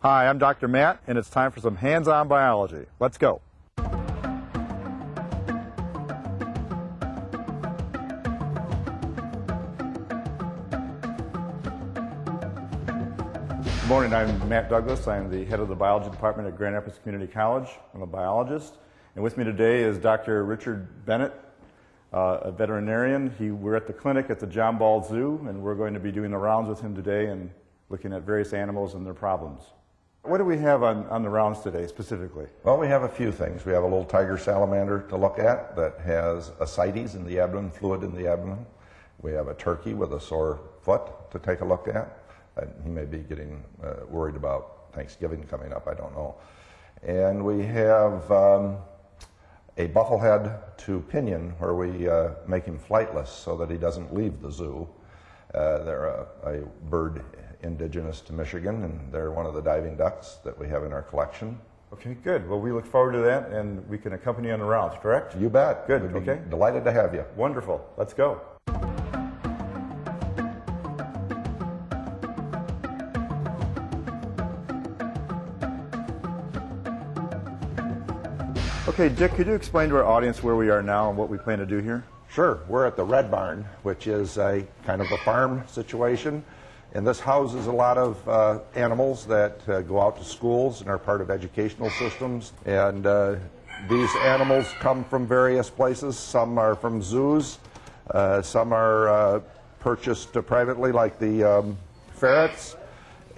Hi, I'm Dr. Matt, and it's time for some hands-on biology. Let's go. Good morning, I'm Matt Douglas. I'm the head of the biology department at Grand Rapids Community College. I'm a biologist, and with me today is Dr. Richard Bennett, a veterinarian. We're at the clinic at the John Ball Zoo, and we're going to be doing the rounds with him today and looking at various animals and their problems. What do we have on the rounds today specifically? Well, we have a few things. We have a little tiger salamander to look at that has ascites in the abdomen, fluid in the abdomen. We have a turkey with a sore foot to take a look at. He may be getting worried about Thanksgiving coming up, I don't know. And we have a bufflehead to pinion where we make him flightless so that he doesn't leave the zoo. They're a bird indigenous to Michigan, and they're one of the diving ducks that we have in our collection. Okay, good. Well, we look forward to that, and we can accompany you on the rounds, correct? You bet. Good, We'd be okay. delighted to have you. Wonderful. Let's go. Okay, Dick, could you explain to our audience where we are now and what we plan to do here? Sure. We're at the Red Barn, which is a kind of a farm situation. And this houses a lot of animals that go out to schools and are part of educational systems. And these animals come from various places. Some are from zoos. Some are purchased privately, like the ferrets.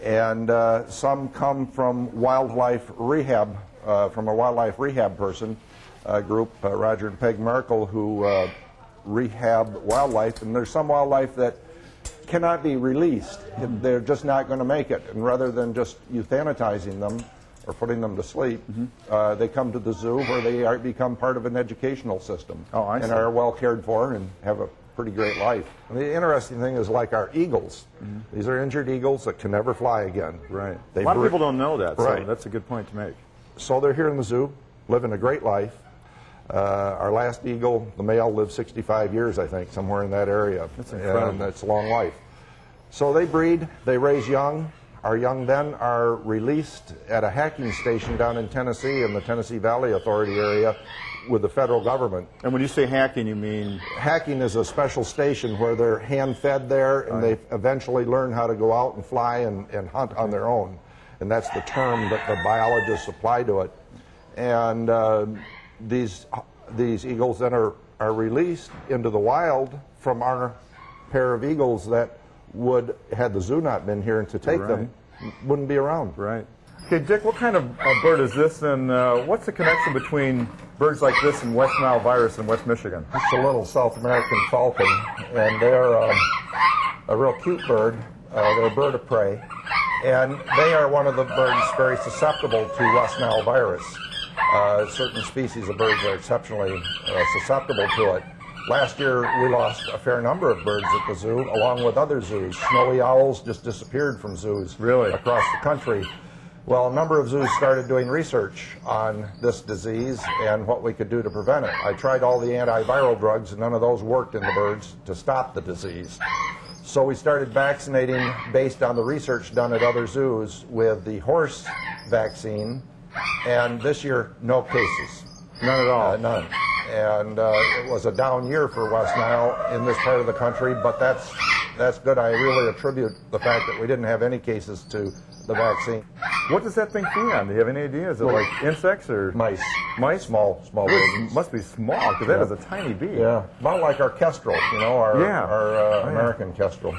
And some come from wildlife rehab, from a wildlife rehab person group, Roger and Peg Markle, who rehab wildlife. And there's some wildlife that cannot be released. They're just not going to make it. And rather than just euthanizing them or putting them to sleep, they come to the zoo where they become part of an educational system and are well cared for and have a pretty great life. And the interesting thing is, like our eagles, these are injured eagles that can never fly again. Right. A lot of people don't know that, so that's a good point to make. So they're here in the zoo, living a great life. Our last eagle, the male, lived 65 years, I think, somewhere in that area. That's incredible. And it's a long life. So they breed, they raise young. Our young then are released at a hacking station down in Tennessee, in the Tennessee Valley Authority area, with the federal government. And when you say hacking, you mean? Hacking is a special station where they're hand-fed there, and they eventually learn how to go out and fly and hunt on their own. And that's the term that the biologists apply to it. And these eagles then are released into the wild from our pair of eagles that would, had the zoo not been here to take them, wouldn't be around. Right. Okay, Dick, what kind of bird is this, and what's the connection between birds like this and West Nile virus in West Michigan? It's a little South American falcon, and they're a real cute bird. They're a bird of prey, and they are one of the birds very susceptible to West Nile virus. Certain species of birds are exceptionally susceptible to it. Last year, we lost a fair number of birds at the zoo, along with other zoos. Snowy owls just disappeared from zoos across the country. Well, a number of zoos started doing research on this disease and what we could do to prevent it. I tried all the antiviral drugs, and none of those worked in the birds to stop the disease. So we started vaccinating based on the research done at other zoos with the horse vaccine, and this year, no cases. None at all? None. And it was a down year for West Nile in this part of the country, but that's good. I really attribute the fact that we didn't have any cases to the vaccine. What does that thing feed on? Do you have any idea? Is it like insects or mice? Mice? Small rodents. Must be small, because that is a tiny bee. Yeah, about like our kestrel, you know, our American kestrel.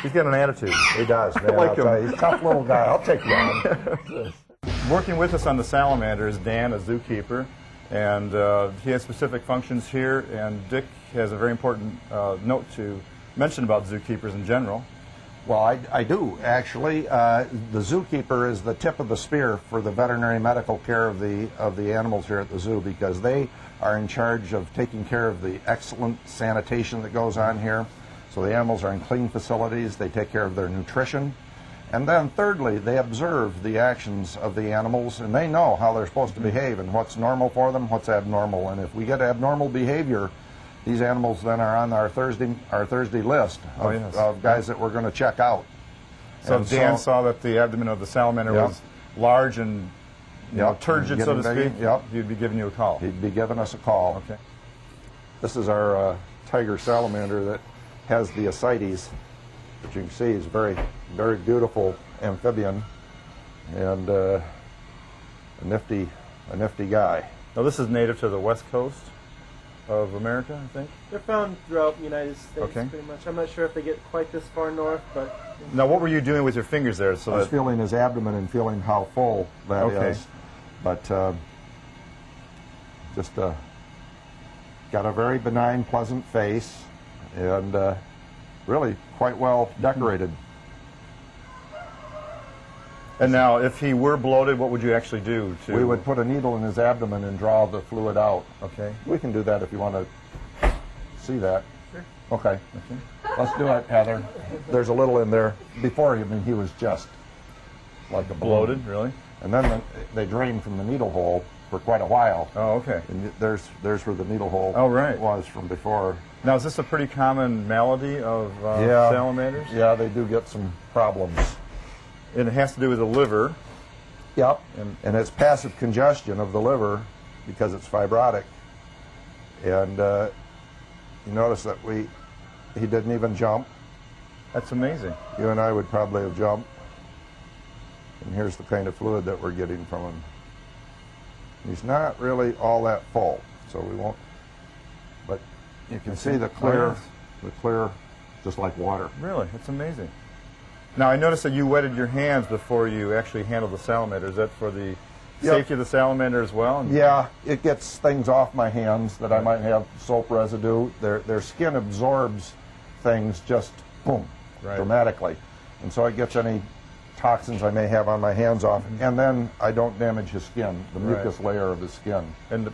He's got an attitude. He does, man. I like him. He's a tough little guy. I'll take you on. Working with us on the salamander is Dan, a zookeeper, and he has specific functions here, and Dick has a very important note to mention about zookeepers in general. Well, I do, actually. The zookeeper is the tip of the spear for the veterinary medical care of the animals here at the zoo, because they are in charge of taking care of the excellent sanitation that goes on here. So the animals are in clean facilities, they take care of their nutrition. And then thirdly, they observe the actions of the animals, and they know how they're supposed to behave and what's normal for them, what's abnormal. And if we get abnormal behavior, these animals then are on our Thursday list of guys that we're going to check out. So And if Dan saw that the abdomen of the salamander Yep. was large and Yep. turgid, so to Getting speak, bigger. Yep. he'd be giving you a call. he'd be giving us a call. Okay. This is our tiger salamander that has the ascites, which you can see is a very, very beautiful amphibian and a nifty guy. Now this is native to the west coast of America, I think. They're found throughout the United States, Okay. pretty much. I'm not sure if they get quite this far north, but Now what were you doing with your fingers there? So I was that feeling his abdomen and feeling how full that is. Okay. But just got a very benign, pleasant face and really quite well decorated. And now, if he were bloated, what would you actually do to? We would put a needle in his abdomen and draw the fluid out. Okay. We can do that if you want to see that. Sure. Okay. Let's do it, Heather. There's a little in there. Before, I mean, he was just like a balloon. Bloated, really? And then they drained from the needle hole for quite a while. Oh, okay. And there's where the needle hole Oh, right. was from before. Now, is this a pretty common malady of Yeah. salamanders? Yeah, they do get some problems. And it has to do with the liver. Yep. And- And it's passive congestion of the liver because it's fibrotic. And you notice that he didn't even jump. That's amazing. You and I would probably have jumped. And here's the kind of fluid that we're getting from him. He's not really all that full, so we won't. But you can see the clear, just like water. Really? That's amazing. Now, I noticed that you wetted your hands before you actually handled the salamander. Is that for the safety of the salamander as well? Yeah, it gets things off my hands that I might have soap residue. Their skin absorbs things just boom, Right. dramatically, and so it gets any toxins I may have on my hands off, and then I don't damage his skin, the Right. mucus layer of his skin. And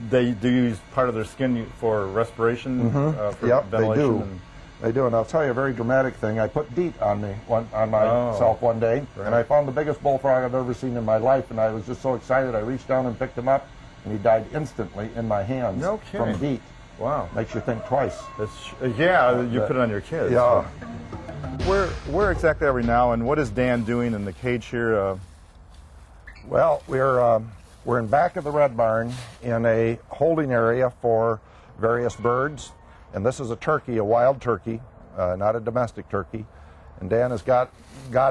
they do use part of their skin for respiration, for Yep, they ventilation? do. And, They do, and I'll tell you a very dramatic thing. I put DEET on myself one day, Right. and I found the biggest bullfrog I've ever seen in my life, and I was just so excited. I reached down and picked him up, and he died instantly in my hands No from kidding. DEET. wow. Makes you think twice. Yeah, you put it on your kids. Yeah. Where exactly are we now, and what is Dan doing in the cage here? Well, we're in back of the red barn in a holding area for various birds, and this is a turkey, a wild turkey, not a domestic turkey. And Dan has got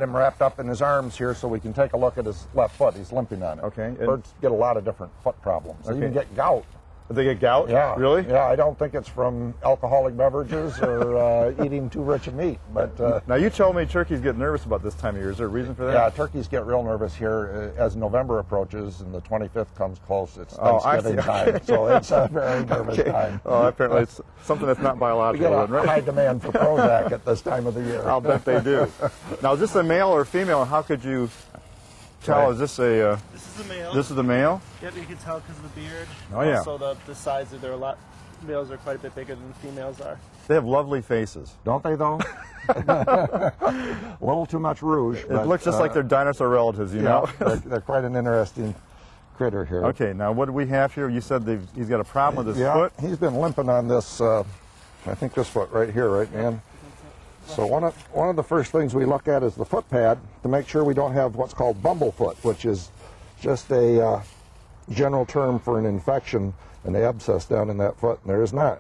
him wrapped up in his arms here so we can take a look at his left foot. He's limping on it. Okay, and- Birds get a lot of different foot problems. They Okay. even get gout. They get gout? Yeah. Really? Yeah, I don't think it's from alcoholic beverages or eating too rich of meat, but Now, you told me turkeys get nervous about this time of year. Is there a reason for that? yeah, turkeys get real nervous here as November approaches and the 25th comes close. It's Oh, I Thanksgiving see. time, so it's a very nervous time. Oh, apparently it's something that's not We biological, get a then, right? high demand for Prozac at this time of the year. I'll bet they do. Now, is this a male or female? And how could you tell? Right. Is this a? this is the male. This is the male. Yep, you can tell because of the beard. Oh, yeah. Also, the size of their males are quite a bit bigger than the females are. They have lovely faces. Don't they, though? A little too much rouge. It looks just like their dinosaur relatives, you know. they're quite an interesting critter here. Okay, now what do we have here? You said he's got a problem with his Yeah, foot. he's been limping on this, I think this foot right here, right, Dan? So one of the first things we look at is the foot pad to make sure we don't have what's called bumblefoot, which is just a general term for an infection, an abscess down in that foot, and there is not.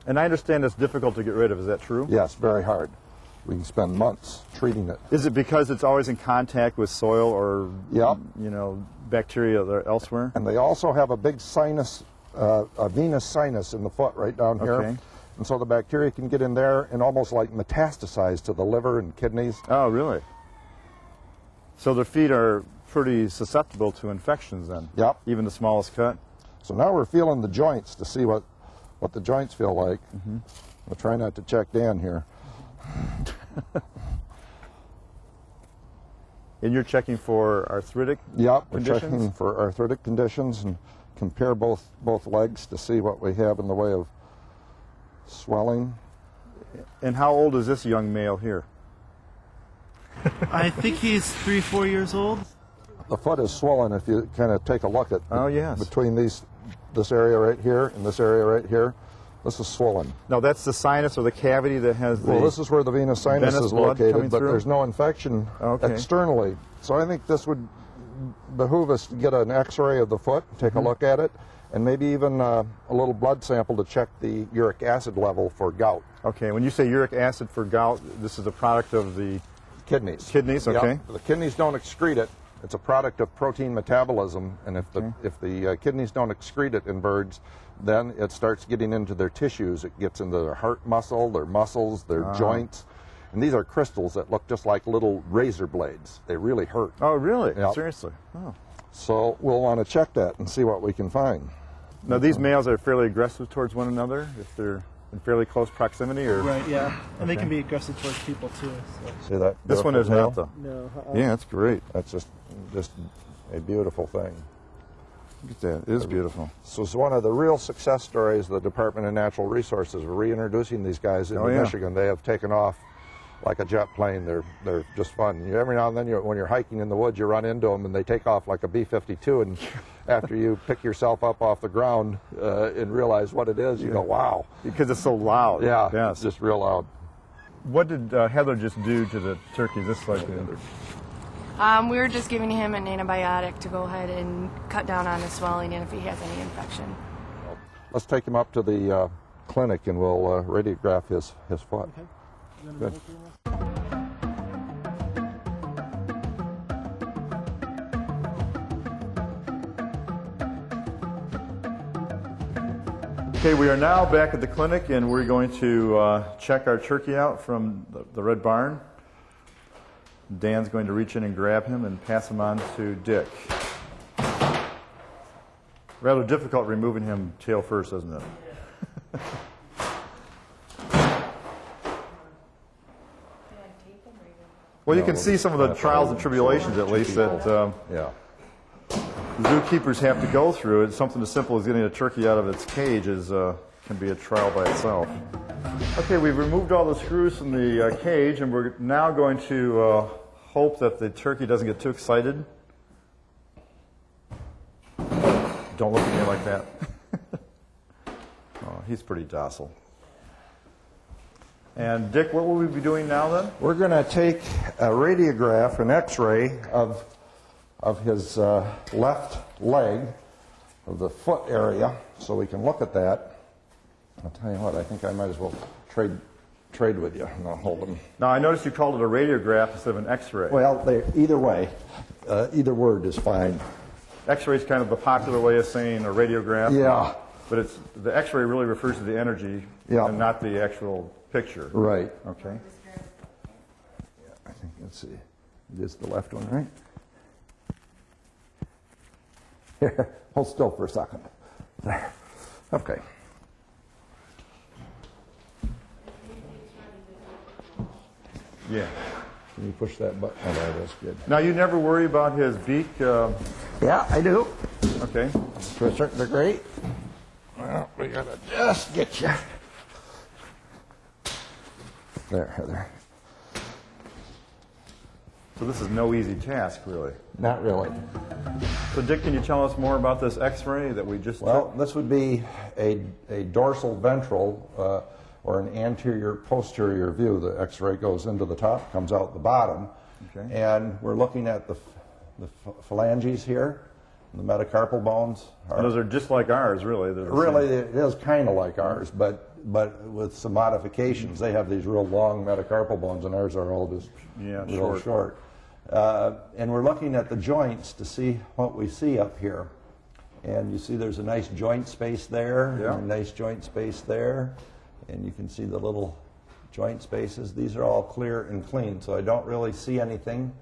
And I understand it's difficult to get rid of. Is that true? Yes, very hard. We can spend months treating it. Is it because it's always in contact with soil or Yep. bacteria elsewhere? And they also have a big sinus, a venous sinus in the foot right down here. Okay. And so the bacteria can get in there and almost like metastasize to the liver and kidneys. Oh, really? So their feet are pretty susceptible to infections then? Yep. Even the smallest cut? So now we're feeling the joints to see what the joints feel like. We'll try not to check Dan here. And you're checking for arthritic Yep, we're conditions? checking for arthritic conditions and compare both legs to see what we have in the way of swelling. And how old is this young male here? I think he's 3-4 years old. The foot is swollen if you kind of take a look at Oh, yes. between this area right here and this area right here. This is swollen. Now that's the sinus or the cavity that has the... Well, this is where the venous sinus venous is blood coming located, but through? there's no infection Okay. externally. So I think this would behoove us to get an x-ray of the foot, take a look at it, and maybe even a little blood sample to check the uric acid level for gout. Okay, when you say uric acid for gout, this is a product of the Kidneys. kidneys, Yep. okay? The kidneys don't excrete it. It's a product of protein metabolism, and if the kidneys don't excrete it in birds, then it starts getting into their tissues. It gets into their heart muscle, their muscles, their joints. And these are crystals that look just like little razor blades. They really hurt. Oh, really? Yep. Seriously? Oh. So we'll want to check that and see what we can find. Now these males are fairly aggressive towards one another if they're in fairly close proximity, or Right, yeah. And they can be aggressive towards people too. So. See that? this one is beautiful not tail? though. No. Yeah, that's great. That's just a beautiful thing. Look at that. It is beautiful. So it's one of the real success stories of the Department of Natural Resources, reintroducing these guys into Oh, yeah. Michigan. They have taken off like a jet plane. They're just fun. Every now and then, when you're hiking in the woods, you run into them, and they take off like a B-52. And after you pick yourself up off the ground and realize what it is, you go, "Wow!" Because it's so loud. Yeah, Yes. it's just real loud. What did Heather just do to the turkey? This like We were just giving him an antibiotic to go ahead and cut down on the swelling and if he has any infection. Let's take him up to the clinic, and we'll radiograph his foot. Good. Okay, we are now back at the clinic, and we're going to check our turkey out from the Red Barn. Dan's going to reach in and grab him and pass him on to Dick. Rather difficult removing him tail first, isn't it? Well, you can see some of the trials and tribulations, at least, that Yeah. zookeepers have to go through. It's something as simple as getting a turkey out of its cage can be a trial by itself. Okay, we've removed all the screws from the cage, and we're now going to hope that the turkey doesn't get too excited. Don't look at me like that. Oh, he's pretty docile. And Dick, what will we be doing now then? We're going to take a radiograph, an x-ray of his left leg, of the foot area, so we can look at that. I'll tell you what, I think I might as well trade with you, and I'll hold them. Now, I noticed you called it a radiograph instead of an x-ray. Well, either way, either word is fine. X-ray is kind of the popular way of saying a radiograph. Yeah. But the X-ray really refers to the energy and not the actual picture. Right. Okay. Yeah, I think, let's see. It is the left one, right? Here, hold still for a second. There. Okay. Yeah. Can you push that button? Oh, there it is. Good. Now, you never worry about his beak. Yeah, I do. Okay. To a certain degree. Well, we gotta just get you. There, Heather. So this is no easy task, really. Not really. So, Dick, can you tell us more about this X-ray that we just Well, took? this would be a dorsal ventral or an anterior posterior view. The X-ray goes into the top, comes out the bottom, Okay. and we're looking at the phalanges here, the metacarpal bones. And those are just like ours, really. They're the Really, same. it is kind of like ours, but with some modifications. They have these real long metacarpal bones, and ours are all just real short. And we're looking at the joints to see what we see up here. And you see there's a nice joint space there, Yeah. and a nice joint space there, and you can see the little joint spaces. These are all clear and clean, so I don't really see anything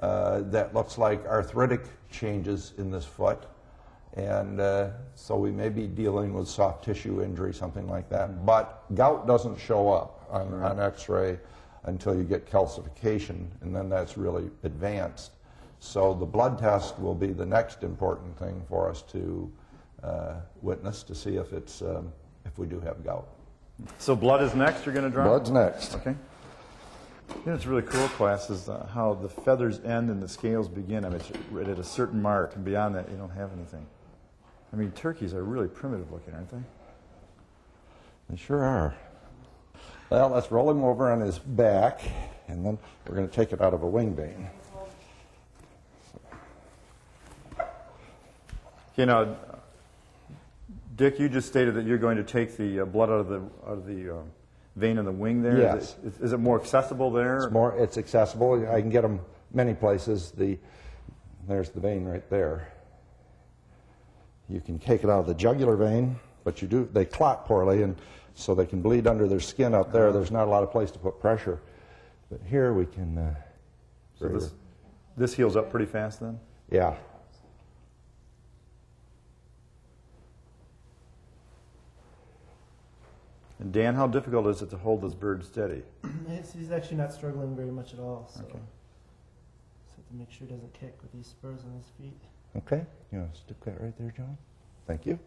that looks like arthritic changes in this foot. And so we may be dealing with soft tissue injury, something like that. But gout doesn't show up on X-ray until you get calcification, and then that's really advanced. So the blood test will be the next important thing for us to witness to see if we do have gout. So blood is next you're going to draw? Blood's next. Okay. You know, it's really cool, class, is how the feathers end and the scales begin. I mean, it's right at a certain mark, and beyond that, you don't have anything. I mean, turkeys are really primitive looking, aren't they? They sure are. Well, let's roll him over on his back, and then we're going to take it out of a wing vein. You know, Dick, you just stated that you're going to take the blood out of the vein in the wing there. Yes. Is it more accessible there? It's accessible. I can get them many places. There's the vein right there. You can take it out of the jugular vein, but they clot poorly, and so they can bleed under their skin up there. There's not a lot of place to put pressure. But here we can... So this heals up pretty fast then? Yeah. And Dan, how difficult is it to hold this bird steady? He's actually not struggling very much at all. So, Okay. Just have to make sure he doesn't kick with these spurs on his feet. Okay. You want to stick that right there, John? Thank you.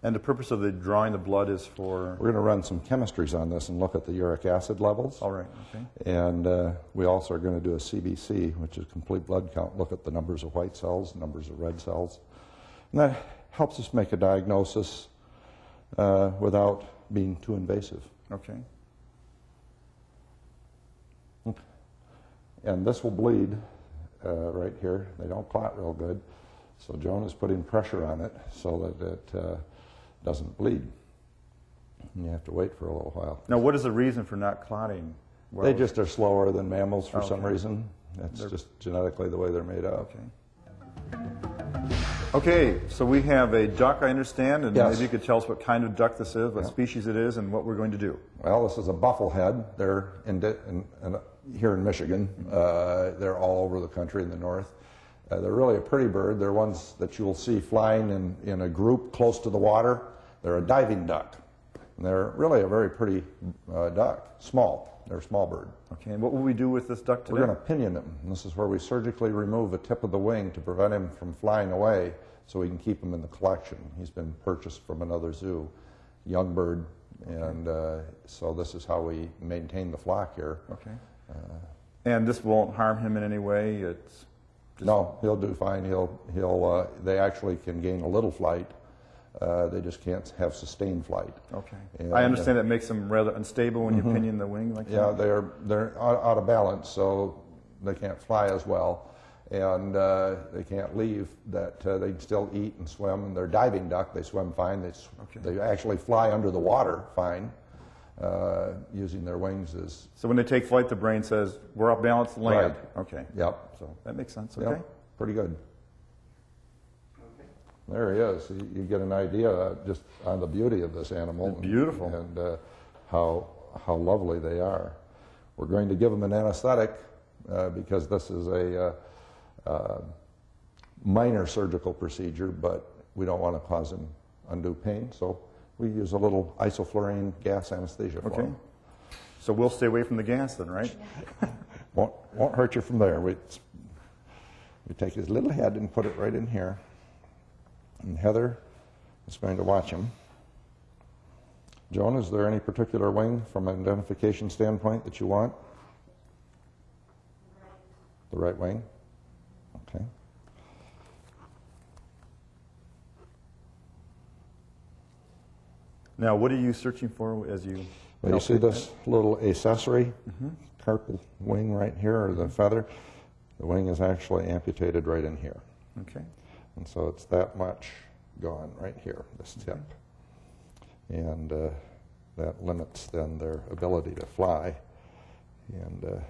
And the purpose of the drawing the blood is for? We're going to run some chemistries on this and look at the uric acid levels. All right, okay. And we also are going to do a CBC, which is complete blood count, look at the numbers of white cells, numbers of red cells. And that helps us make a diagnosis without being too invasive. Okay. And this will bleed right here. They don't clot real good. So Joan is putting pressure on it so that it doesn't bleed. And you have to wait for a little while. Now, what is the reason for not clotting? Well, They just are slower than mammals for some Okay. reason. That's just genetically the way they're made up. Okay. Okay, so we have a duck, I understand, and Yes. maybe you could tell us what kind of duck this is, what species it is, and what we're going to do. Well, this is a bufflehead. They're here in Michigan. They're all over the country in the north. They're really a pretty bird. They're ones that you'll see flying in a group close to the water. They're a diving duck. And they're really a very pretty duck. Small. They're a small bird. Okay, and what will we do with this duck today? We're going to pinion him. And this is where we surgically remove a tip of the wing to prevent him from flying away so we can keep him in the collection. He's been purchased from another zoo, young bird, and so this is how we maintain the flock here. Okay. And this won't harm him in any way? It's No, he'll do fine. They actually can gain a little flight. They just can't have sustained flight. okay. And, I understand that makes them rather unstable when you pinion the wing like Yeah, that? they're out of balance, so they can't fly as well, and they can't leave. They still eat and swim. And they're diving duck. They swim fine. They actually fly under the water fine, using their wings as. So when they take flight, the brain says, we're off balance, land. Right. Okay. Yep. So that makes sense, okay? Yep. Pretty good. There he is. You get an idea just on the beauty of this animal. It's beautiful. And how lovely they are. We're going to give him an anesthetic because this is a minor surgical procedure, but we don't want to cause him undue pain, so we use a little isoflurane gas anesthesia for Okay. him. So we'll stay away from the gas then, right? Won't hurt you from there. We take his little head and put it right in here. And Heather is going to watch him. Joan, is there any particular wing from an identification standpoint that you want? The right wing? Okay. Now, what are you searching for as you... Well, you see this little accessory carpal wing right here, or the feather? The wing is actually amputated right in here. Okay. And so it's that much gone right here, this tip. And that limits then their ability to fly. And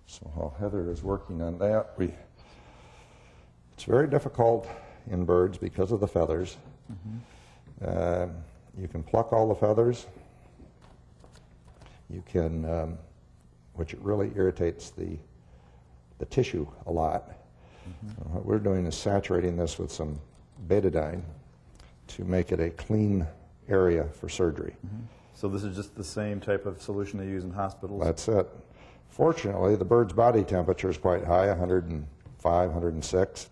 so while Heather is working on that, it's very difficult in birds because of the feathers. You can pluck all the feathers. You can, which it really irritates the tissue a lot. What we're doing is saturating this with some betadine to make it a clean area for surgery. So this is just the same type of solution they use in hospitals? That's it. Fortunately, the bird's body temperature is quite high, 105, 106.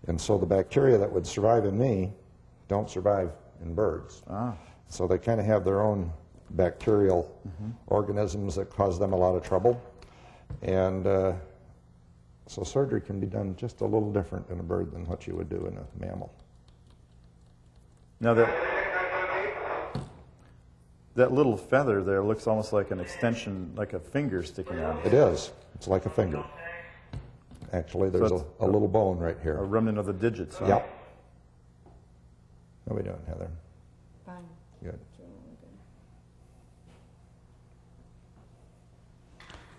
And so the bacteria that would survive in me don't survive in birds. So they kind of have their own bacterial organisms that cause them a lot of trouble. And So surgery can be done just a little different in a bird than what you would do in a mammal. Now that little feather there looks almost like an extension, like a finger sticking out. It is. It's like a finger. Actually, there's So a little bone right A here. remnant of the digits. Huh? Yep. How are we doing, Heather? Fine. Good.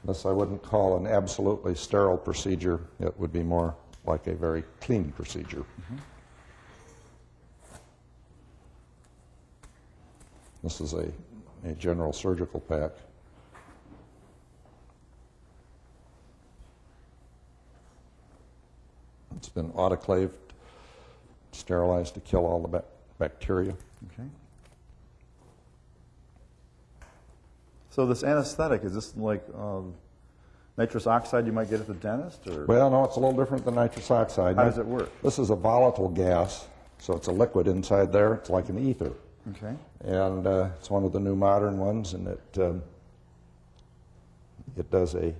This I wouldn't call an absolutely sterile procedure. It would be more like a very clean procedure. Mm-hmm. This is a general surgical pack. It's been autoclaved, sterilized to kill all the bacteria. Okay. So this anesthetic, is this like nitrous oxide you might get at the dentist? Or Well, no, it's a little different than nitrous oxide. how does it work? This is a volatile gas, so it's a liquid inside there. It's like an ether. Okay. And it's one of the new modern ones, and it does a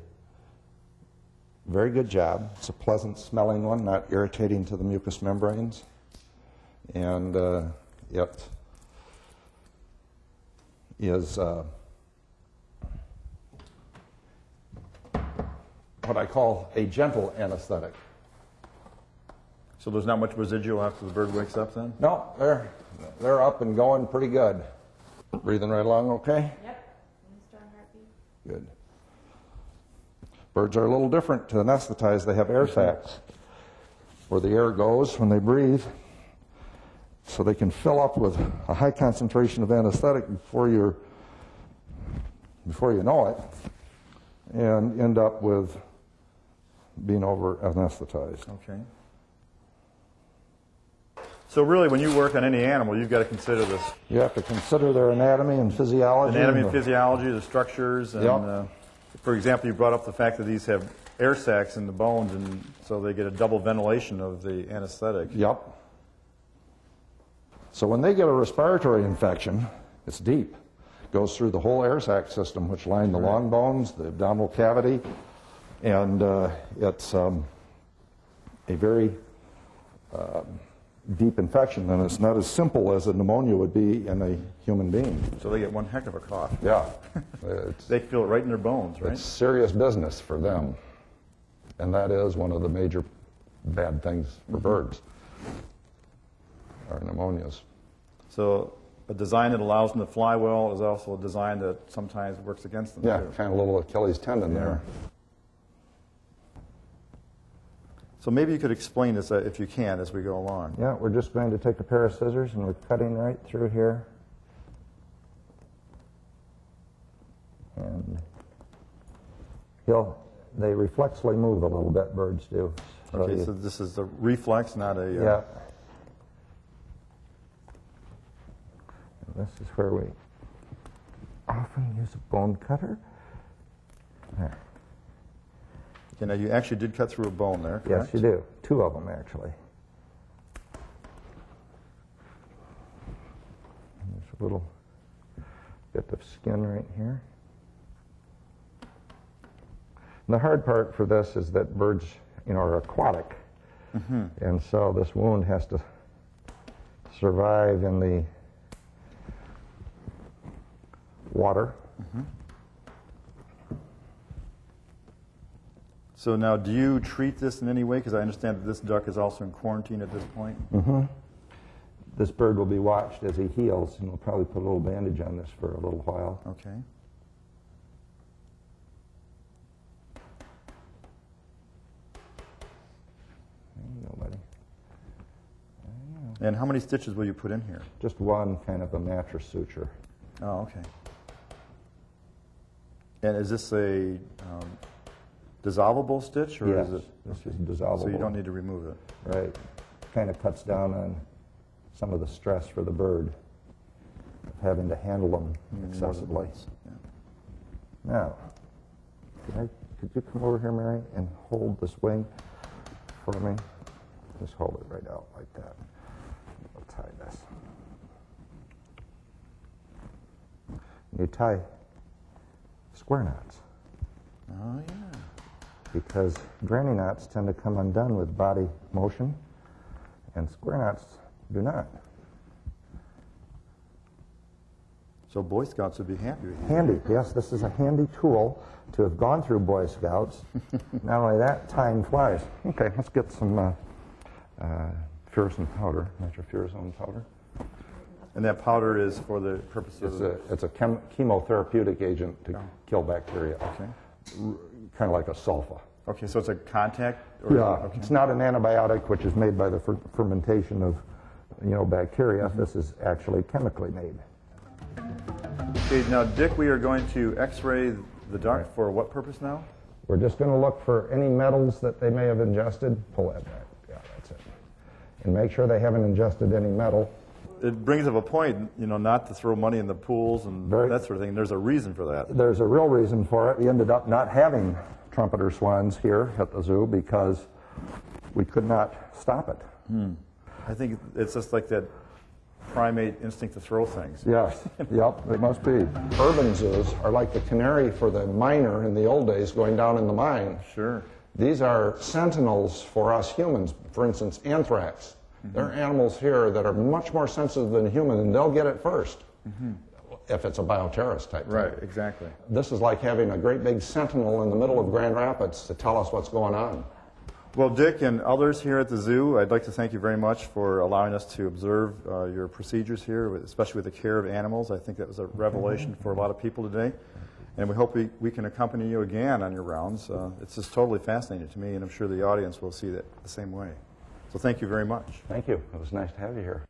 very good job. It's a pleasant smelling one, not irritating to the mucous membranes. And it is what I call a gentle anesthetic. So there's not much residual after the bird wakes up then? No, they're up and going pretty good. Breathing right along okay? Yep. Strong heartbeat. Good. Birds are a little different to anesthetize. They have air sacs where the air goes when they breathe, so they can fill up with a high concentration of anesthetic before you know it, and end up with being over anesthetized. Okay. So really, when you work on any animal, you've got to consider this You have to consider their anatomy and physiology. anatomy and physiology, the structures, and Yep. for example, you brought up the fact that these have air sacs in the bones, and so they get a double ventilation of the anesthetic. Yep. So when they get a respiratory infection, it's deep. It goes through the whole air sac system, which line the long bones, the abdominal cavity, and it's a very deep infection, and it's not as simple as a pneumonia would be in a human being. So they get one heck of a cough. Yeah. It's They feel it right in their bones, right? serious business for them. And that is one of the major bad things for birds, are pneumonias. So a design that allows them to fly well is also a design that sometimes works against them. Yeah, too. kind of a little Achilles tendon there. So maybe you could explain this, if you can, as we go along. Yeah, we're just going to take a pair of scissors and we're cutting right through here. And they reflexly move a little bit, birds do. Okay, so this is a reflex, not a... Yeah. And this is where we often use a bone cutter. There. Okay, now you actually did cut through a bone there, Yes, correct? you do. Two of them, actually. There's a little bit of skin right here. And the hard part for this is that birds, are aquatic. Mm-hmm. And so this wound has to survive in the water. Mm-hmm. So now, do you treat this in any way? Because I understand that this duck is also in quarantine at this point. Mm-hmm. This bird will be watched as he heals, and we'll probably put a little bandage on this for a little while. Okay. There you go, buddy. And how many stitches will you put in here? Just one kind of a mattress suture. Oh, okay. And is this a dissolvable stitch, or Yes, is it? this is dissolvable. So you don't need to remove it. Right. Kind of cuts down on some of the stress for the bird of having to handle them excessively. More than once, yeah. Now, could you come over here, Mary, and hold this wing for me? Just hold it right out like that. We'll tie this. You tie square knots. Oh, yeah. because granny knots tend to come undone with body motion, and square knots do not. So Boy Scouts would be happy with you. Handy, yes, this is a handy tool to have gone through Boy Scouts. Not only that, time flies. Okay, let's get some furazone powder, nitrofurazone powder. And that powder is for the purpose of... It's a chemotherapeutic agent to kill bacteria. Okay. Kind of like a sulfa. Okay, so it's a contact? Or, Yeah, okay. it's not an antibiotic, which is made by the fermentation of, bacteria. This is actually chemically made. Okay, now, Dick, we are going to x-ray the duck for what purpose now? We're just going to look for any metals that they may have ingested. Pull that back. Yeah, that's it. And make sure they haven't ingested any metal. It brings up a point, not to throw money in the pools and that sort of thing. There's a reason for that. There's a real reason for it. We ended up not having trumpeter swans here at the zoo because we could not stop it. I think it's just like that primate instinct to throw things. Yes, yep, it must be. Urban zoos are like the canary for the miner in the old days going down in the mine. Sure. These are sentinels for us humans. For instance, anthrax. There are animals here that are much more sensitive than human, and they'll get it first if it's a bioterrorist type thing. Right, exactly. This is like having a great big sentinel in the middle of Grand Rapids to tell us what's going on. Well, Dick and others here at the zoo, I'd like to thank you very much for allowing us to observe your procedures here, especially with the care of animals. I think that was a revelation for a lot of people today. And we hope we can accompany you again on your rounds. It's just totally fascinating to me, and I'm sure the audience will see that the same way. So thank you very much. Thank you. It was nice to have you here.